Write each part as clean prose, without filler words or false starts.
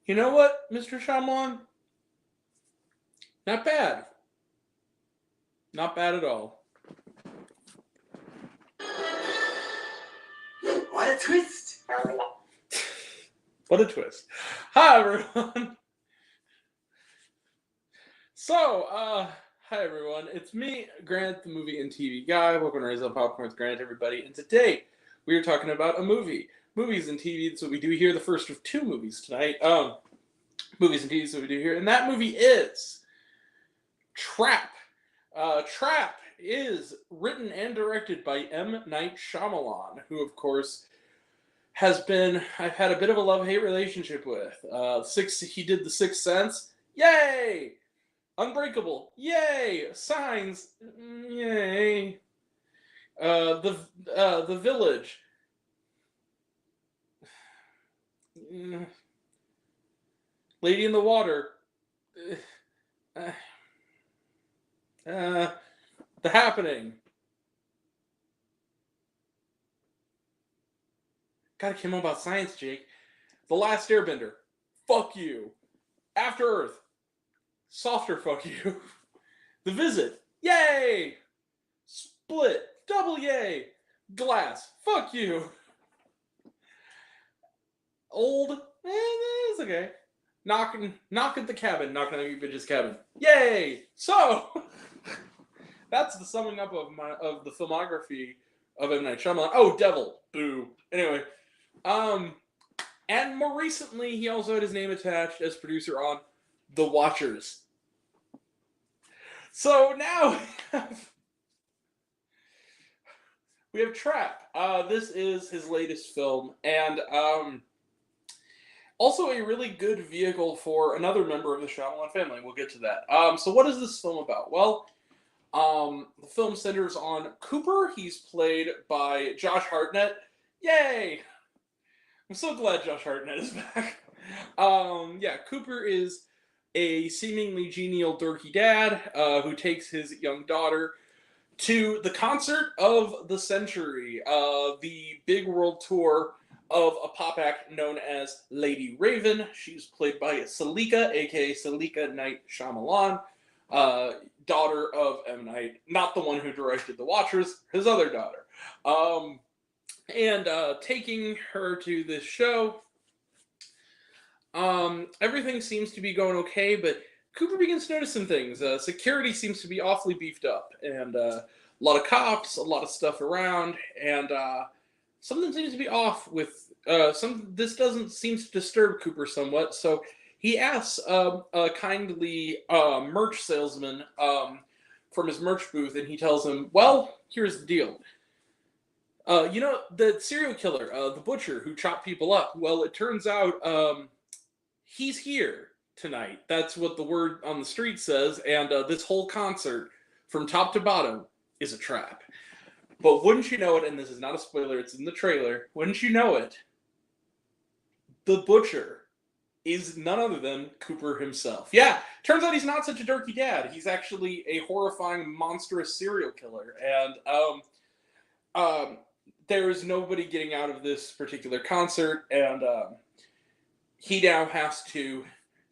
You know what, Mr. Shyamalan? Not bad. Not bad at all. What a twist! What a twist. Hi, everyone. Hi, everyone. It's me, Grant, the movie and TV guy. Welcome to Raise Up Popcorn with Grant, everybody. And today, we are talking about a movie. Movies and TV, that's what we do here. The first of two movies tonight. Movies and TV, that's what we do here. And that movie is Trap. Trap is written and directed by M. Night Shyamalan, who, of course, I've had a bit of a love-hate relationship with. He did The Sixth Sense. Yay! Unbreakable. Yay! Signs. Yay! The Village. Lady in the Water. The Happening. Gotta come about science, Jake. The Last Airbender. Fuck you. After Earth. Softer fuck you. The Visit. Yay! Split. Double yay. Glass. Fuck you. Old. It's okay. Knock at the cabin. Knocking on your bitch's cabin. Yay! So, that's the summing up of the filmography of M. Night Shyamalan. Oh, Devil. Boo. Anyway. And more recently, he also had his name attached as producer on The Watchers. So now we have Trap. This is his latest film, and also a really good vehicle for another member of the Shyamalan family. We'll get to that. So what is this film about? Well, the film centers on Cooper. He's played by Josh Hartnett. Yay! I'm so glad Josh Hartnett is back. Cooper is a seemingly genial, dorky dad who takes his young daughter to the concert of the century, the big world tour of a pop act known as Lady Raven. She's played by Salika, aka Salika Night Shyamalan, daughter of M. Night, not the one who directed The Watchers, his other daughter. Taking her to this show, everything seems to be going okay, but Cooper begins to notice some things. Security seems to be awfully beefed up, and a lot of cops, a lot of stuff around, and something seems to be off with this doesn't seem to disturb Cooper somewhat, so he asks a kindly merch salesman from his merch booth, and he tells him, well, here's the deal. The serial killer, the butcher who chopped people up, well, it turns out he's here tonight. That's what the word on the street says, and this whole concert, from top to bottom, is a trap. But wouldn't you know it, and this is not a spoiler, it's in the trailer, wouldn't you know it, the butcher is none other than Cooper himself. Yeah, turns out he's not such a dorky dad. He's actually a horrifying, monstrous serial killer, and there's nobody getting out of this particular concert, and he now has to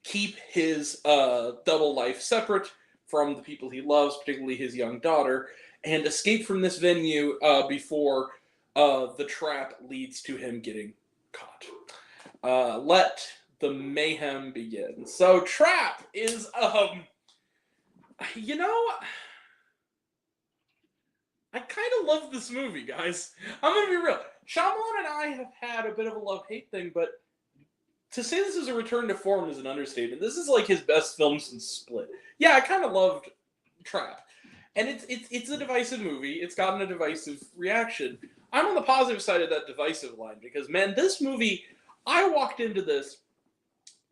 keep his double life separate from the people he loves, particularly his young daughter, and escape from this venue before the trap leads to him getting caught. Let the mayhem begin. So, Trap is, I kind of love this movie, guys. I'm going to be real. Shyamalan and I have had a bit of a love-hate thing, but to say this is a return to form is an understatement. This is like his best film since Split. Yeah, I kind of loved Trap. And it's a divisive movie. It's gotten a divisive reaction. I'm on the positive side of that divisive line because, man, this movie, I walked into this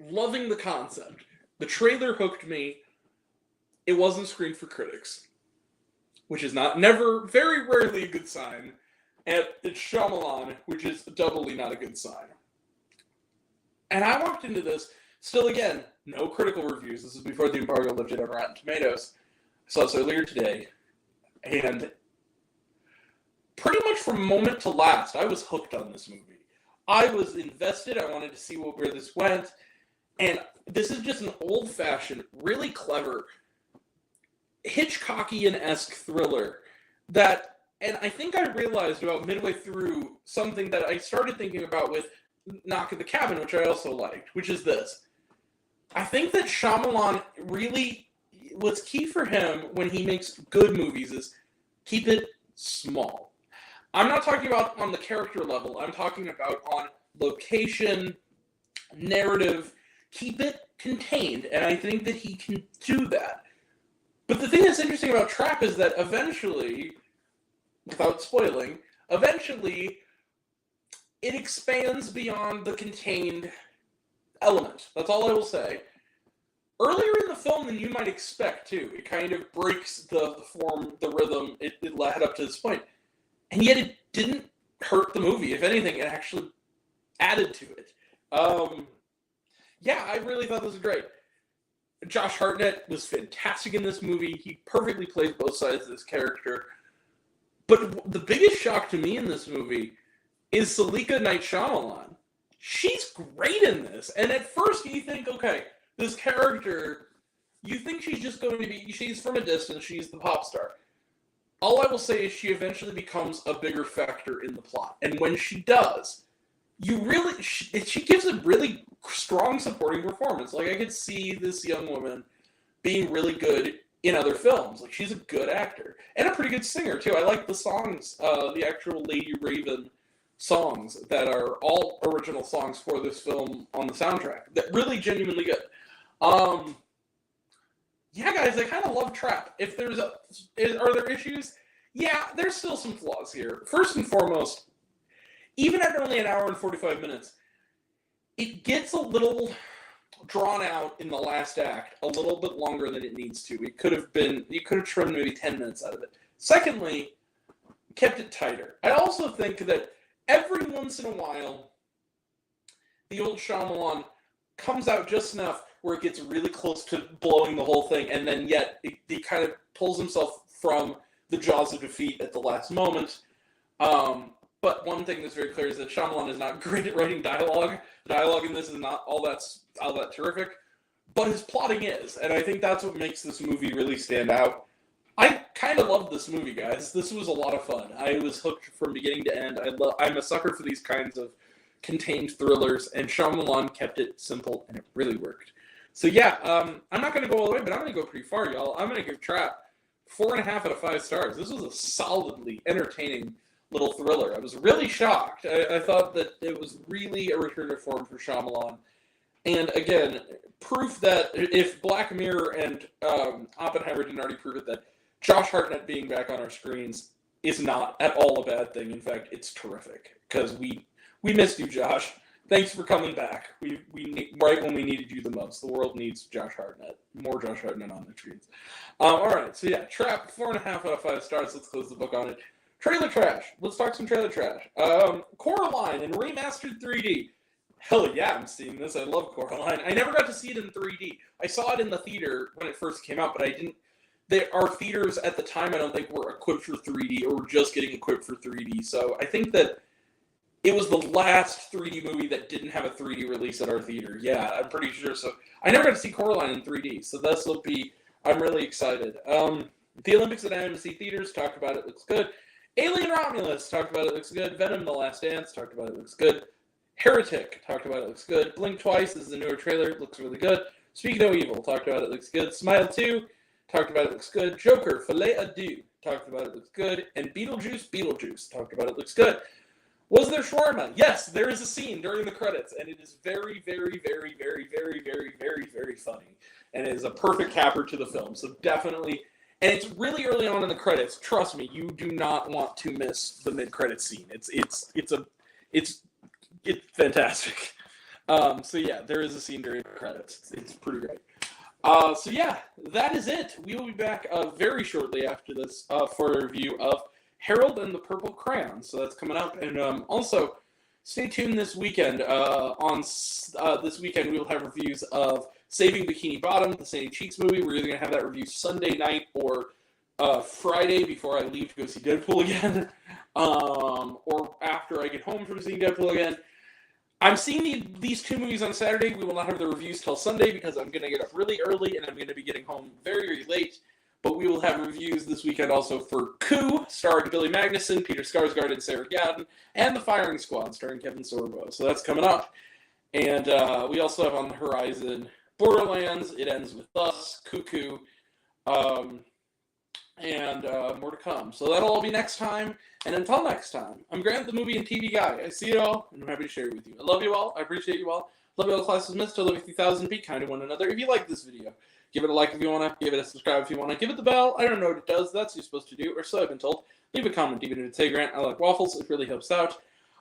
loving the concept. The trailer hooked me. It wasn't screened for critics, which is very rarely a good sign. And it's Shyamalan, which is doubly not a good sign. And I walked into this, still again, no critical reviews. This is before the embargo lifted on Rotten Tomatoes. I saw this earlier today. And pretty much from moment to last, I was hooked on this movie. I was invested. I wanted to see where this went. And this is just an old-fashioned, really clever, Hitchcockian-esque thriller that, and I think I realized about midway through something that I started thinking about with Knock at the Cabin, which I also liked, which is this. I think that Shyamalan really, what's key for him when he makes good movies is keep it small. I'm not talking about on the character level. I'm talking about on location, narrative. Keep it contained, and I think that he can do that. But the thing that's interesting about Trap is that eventually, without spoiling, eventually it expands beyond the contained element. That's all I will say. Earlier in the film than you might expect, too. It kind of breaks the form, the rhythm it led up to this point. And yet it didn't hurt the movie. If anything, it actually added to it. Yeah, I really thought this was great. Josh Hartnett was fantastic in this movie. He perfectly plays both sides of this character. But the biggest shock to me in this movie is Salika Night Shyamalan. She's great in this. And at first you think, okay, this character, you think she's just going to be, she's from a distance, she's the pop star. All I will say is she eventually becomes a bigger factor in the plot. And when she does, she gives a really strong supporting performance. Like, I could see this young woman being really good in other films. Like, she's a good actor. And a pretty good singer, too. I like the songs, the actual Lady Raven songs that are all original songs for this film on the soundtrack. That really genuinely good. Yeah, guys, I kind of love Trap. If are there issues? Yeah, there's still some flaws here. First and foremost, even at only an hour and 45 minutes, it gets a little drawn out in the last act, a little bit longer than it needs to. You could have trimmed maybe 10 minutes out of it. Secondly, kept it tighter. I also think that every once in a while, the old Shyamalan comes out just enough where it gets really close to blowing the whole thing, and then yet he kind of pulls himself from the jaws of defeat at the last moment. But one thing that's very clear is that Shyamalan is not great at writing dialogue. The dialogue in this is not all that terrific, but his plotting is, and I think that's what makes this movie really stand out. I kind of loved this movie, guys. This was a lot of fun. I was hooked from beginning to end. I'm a sucker for these kinds of contained thrillers, and Shyamalan kept it simple, and it really worked. So yeah, I'm not going to go all the way, but I'm going to go pretty far, y'all. I'm going to give Trap 4.5 out of 5 stars. This was a solidly entertaining little thriller. I was really shocked. I thought that it was really a return to form for Shyamalan. And again, proof that if Black Mirror and Oppenheimer didn't already prove it, that Josh Hartnett being back on our screens is not at all a bad thing. In fact, it's terrific, because we missed you, Josh. Thanks for coming back. We right when we needed you the most. The world needs Josh Hartnett. More Josh Hartnett on the screens. All right, so yeah, Trap, 4.5 out of 5 stars. Let's close the book on it. Trailer trash. Let's talk some trailer trash. Coraline in remastered 3D. Hell yeah, I'm seeing this. I love Coraline. I never got to see it in 3D. I saw it in the theater when it first came out, but I didn't. Our theaters at the time, I don't think, were equipped for 3D, or were just getting equipped for 3D. So I think that it was the last 3D movie that didn't have a 3D release at our theater. Yeah, I'm pretty sure. So I never got to see Coraline in 3D. So this will be. I'm really excited. The Olympics at AMC theaters, talked about it. Looks good. Alien Romulus, talked about it. Looks good. Venom: The Last Dance, talked about it. Looks good. Heretic, talked about it. Looks good. Blink Twice is the newer trailer. Looks really good. Speak No Evil, talked about it. Looks good. Smile 2, talked about it. Looks good. Joker: Filet Adieu, talked about it. Looks good. And Beetlejuice, talked about it. Looks good. Was there shawarma? Yes, there is a scene during the credits, and it is very, very, very, very, very, very, very, very funny. And it is a perfect capper to the film. So definitely, and it's really early on in the credits. Trust me, you do not want to miss the mid-credit scene. It's fantastic. So yeah, there is a scene during the credits. It's pretty great. So yeah, that is it. We will be back very shortly after this for a review of Harold and the Purple Crayon. So that's coming up, and also stay tuned this weekend. This weekend we will have reviews of Saving Bikini Bottom, the Sandy Cheeks movie. We're either gonna have that review Sunday night or Friday before I leave to go see Deadpool again, or after I get home from seeing Deadpool again. I'm seeing these two movies on Saturday. We will not have the reviews till Sunday because I'm going to get up really early and I'm going to be getting home very, very late. But we will have reviews this weekend also for Coup, starring Billy Magnussen, Peter Skarsgård, and Sarah Gadon, and The Firing Squad, starring Kevin Sorbo. So that's coming up. And we also have on the horizon Borderlands, It Ends With Us, Cuckoo, and more to come. So that'll all be next time. And until next time, I'm Grant, the movie and TV guy. I see it all, and I'm happy to share it with you. I love you all. I appreciate you all. Love you all. Classes missed. I love you 3,000. Be kind to one another. If you like this video, give it a like if you want to. Give it a subscribe if you want to. Give it the bell. I don't know what it does. That's what you're supposed to do, or so I've been told. Leave a comment even if it's, hey, Grant, I like waffles. It really helps out.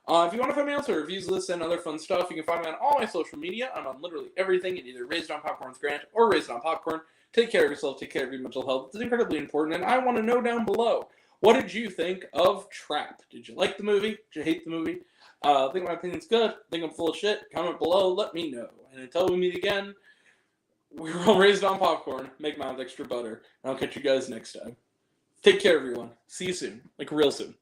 If you want to find me on reviews lists and other fun stuff, you can find me on all my social media. I'm on literally everything at either Raised on Popcorn's Grant or Raised on Popcorn. Take care of yourself. Take care of your mental health. It's incredibly important, and I want to know down below, what did you think of Trap? Did you like the movie? Did you hate the movie? Think my opinion's good? Think I'm full of shit? Comment below. Let me know. And until we meet again, we're all Raised on Popcorn. Make mine with extra butter. And I'll catch you guys next time. Take care, everyone. See you soon. Like, real soon.